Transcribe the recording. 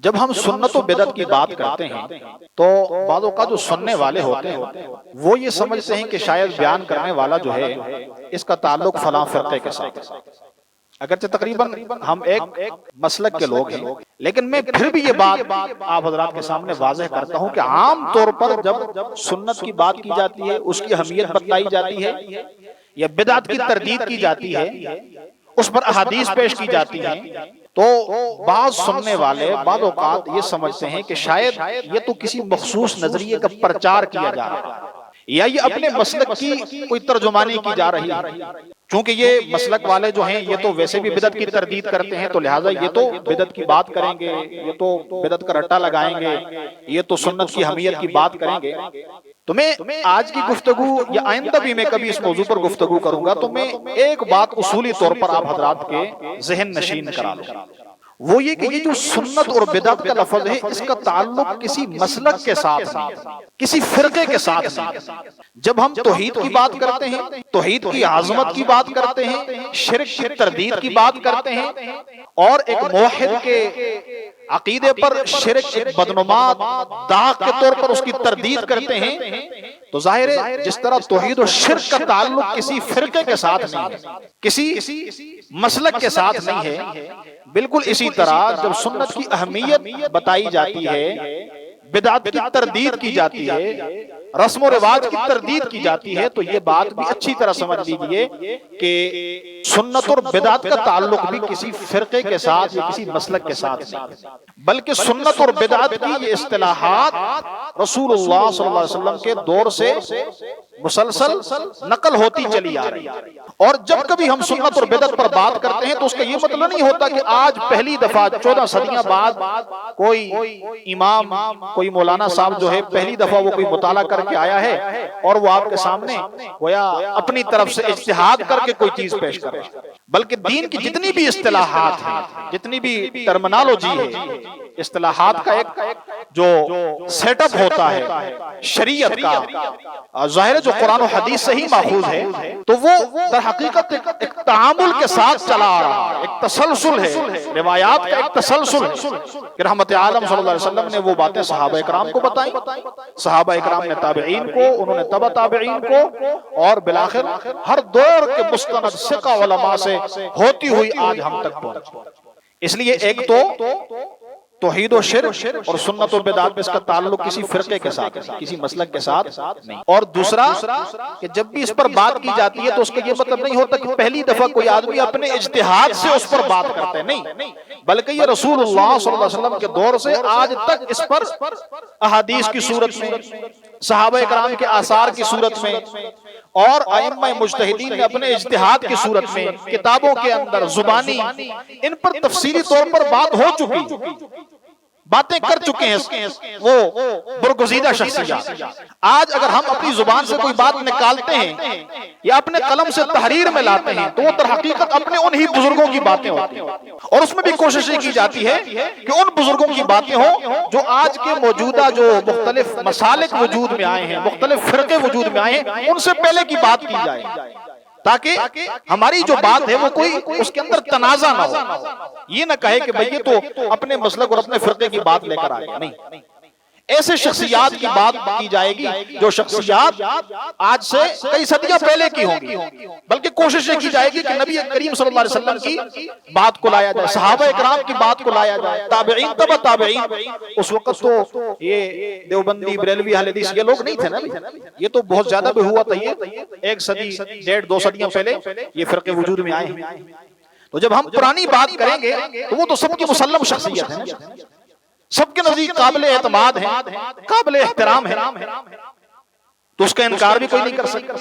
جب ہم سنت و بدعت کی بات کرتے ہیں تو بعض اوقات جو سننے والے ہوتے ہیں وہ یہ سمجھتے ہیں کہ شاید بیان کرنے والا جو ہے اس کا تعلق فلاں فرقے کے ساتھ، اگرچہ تقریباً ہم ایک مسلک کے لوگ ہیں، لیکن میں پھر بھی یہ بات آپ حضرات کے سامنے واضح کرتا ہوں کہ عام طور پر جب سنت کی بات کی جاتی ہے، اس کی اہمیت بتلائی جاتی ہے یا بدعت کی تردید کی جاتی ہے، اس پر احادیث پیش کی جاتی ہیں، تو بعض سننے والے بعض اوقات یہ سمجھتے ہیں کہ شاید یہ تو کسی مخصوص نظریے کا پرچار کیا جا رہا ہے یا یہ اپنے مسلک کی کوئی ترجمانی کی جا رہی ہے۔ چونکہ یہ مسلک والے جو ہیں یہ تو ویسے بھی بدعت کی تردید کرتے ہیں، تو لہٰذا یہ تو بدعت کی بات کریں گے، یہ تو بدعت کا رٹا لگائیں گے، یہ تو سنت کی اہمیت کی بات کریں گے۔ تو میں آج کی گفتگو یا آئندہ بھی میں کبھی اس موضوع پر گفتگو کروں گا تو میں ایک بات اصولی طور پر آپ حضرات کے ذہن نشین کرا لوں، وہ یہ کہ یہ جو سنت اور بدعت کا لفظ ہے اس کا تعلق کسی مسلک کے ساتھ نہیں، کسی فرقے کے ساتھ نہیں۔ جب ہم توحید کی بات کرتے ہیں، توحید کی عظمت کی بات کرتے ہیں، شرک کی تردید کی بات کرتے ہیں، اور ایک موحد کے عقیدے پر شرک ایک بدنما داغ کے طور پر اس کی تردید کرتے ہیں، تو ظاہر ہے جس طرح توحید و شرک کا تعلق کسی فرقے کے ساتھ نہیں ہے، کسی مسلک کے ساتھ نہیں ہے، بالکل اسی طرح جب سنت کی اہمیت بتائی جاتی ہے، بدعت کی تردید کی جاتی ہے، رسم و رواج کی تردید کی جاتی ہے، تو یہ بات بھی اچھی طرح سمجھ لیجئے کہ سنت اور بدعت کا تعلق بھی کسی فرقے کے ساتھ یا کسی مسلک کے ساتھ نہیں، بلکہ سنت اور بدعت کی یہ اصطلاحات رسول اللہ صلی اللہ علیہ وسلم کے دور سے مسلسل نقل ہوتی چلی آ رہی ہے۔ اور جب کبھی ہم سنت اور بدعت پر بات کرتے ہیں تو اس کا یہ مطلب نہیں ہوتا کہ آج پہلی دفعہ 14 صدیاں بعد کوئی امام، کوئی مولانا صاحب جو ہے پہلی دفعہ وہ کوئی مطالعہ کر کے آیا ہے اور وہ آپ کے سامنے گویا اپنی طرف سے اجتہاد کر کے کوئی چیز پیش کر رہا ہے، بلکہ دین کی جتنی بھی اصطلاحات ہیں، جتنی بھی ٹرمنالوجی ہے، اصطلاحات کا ایک جو سیٹ اپ ہوتا ہے شریعت کا، ظاہر جو قرآن و حدیث سے ہی ماخوذ ہے، تو وہ در حقیقت ایک تعامل کے ساتھ چلا آ رہا ہے، ایک تسلسل ہے، روایات کا ایک تسلسل ہے کہ رحمت عالم صلی اللہ علیہ وسلم نے وہ باتیں صحابہ اکرام کو بتائیں، صحابہ اکرام نے تابعین کو، انہوں نے تبع تابعین کو، اور بالآخر ہر دور کے مستند ثقہ علماء سے ہوتی ہوئی آج ہم تک پہنچی۔ اس لیے ایک تو توحید و شرک اور سنت و بدعت میں اس کا تعلق کسی فرقے کے ساتھ ہے، کسی مسلک کے ساتھ نہیں، اور دوسرا کہ جب بھی اس پر بات کی جاتی ہے تو اس کا یہ مطلب نہیں ہوتا کہ پہلی دفعہ کوئی آدمی اپنے اجتہاد سے اس پر بات کرتے ہیں، نہیں، بلکہ یہ رسول اللہ صلی اللہ علیہ وسلم کے دور سے آج تک اس پر احادیث کی صورت میں، صحابہ اکرام کے آثار کی صورت میں، اور ائمہ مجتہدین نے اپنے اجتہاد کی صورت میں کتابوں کے اندر زبانی ان پر تفصیلی طور پر بات ہو چکی، باتیں کر چکے ہیں وہ برگزیدہ شخصیات۔ آج اگر ہم اپنی زبان سے کوئی بات نکالتے ہیں یا اپنے قلم سے تحریر میں لاتے ہیں تو وہ در حقیقت اپنے انہی بزرگوں کی باتیں ہوتی ہیں، اور اس میں بھی کوشش کی جاتی ہے کہ ان بزرگوں کی باتیں ہوں جو آج کے موجودہ جو مختلف مسالک وجود میں آئے ہیں، مختلف فرقے وجود میں آئے ہیں، ان سے پہلے کی بات کی جائے، تاکہ ہماری جو بات ہے وہ کوئی اس کے اندر تنازع نہ ہو، یہ نہ کہے کہ بھئی یہ تو اپنے مسلک اور اپنے فرقے کی بات لے کر آئے، نہیں، ایسے شخصیات کی بات کی جائے گی جو شخصیات آج سے کئی صدیاں پہلے کی ہوں گی، بلکہ کوشش یہ کی جائے گی کہ نبی کریم صلی اللہ علیہ وسلم کی بات کو لایا جائے، صحابہ اکرام کی بات کو لایا جائے، تابعین تبع تابعین۔ اس وقت تو یہ دیوبندی بریلوی اہل حدیث یہ لوگ نہیں تھے نا، یہ تو بہت زیادہ بھی ہوا تھا، یہ 1 صدی 1.5-2 صدیاں پہلے یہ فرقے وجود میں آئے ہیں۔ تو جب ہم پرانی بات کریں گے تو وہ تو سب کی مسلم شخصیت ہے، سب کے نزدیک قابل اعتماد ہیں، قابل احترام ہیں، تو اس کا انکار بھی کوئی نہیں کر سکتا۔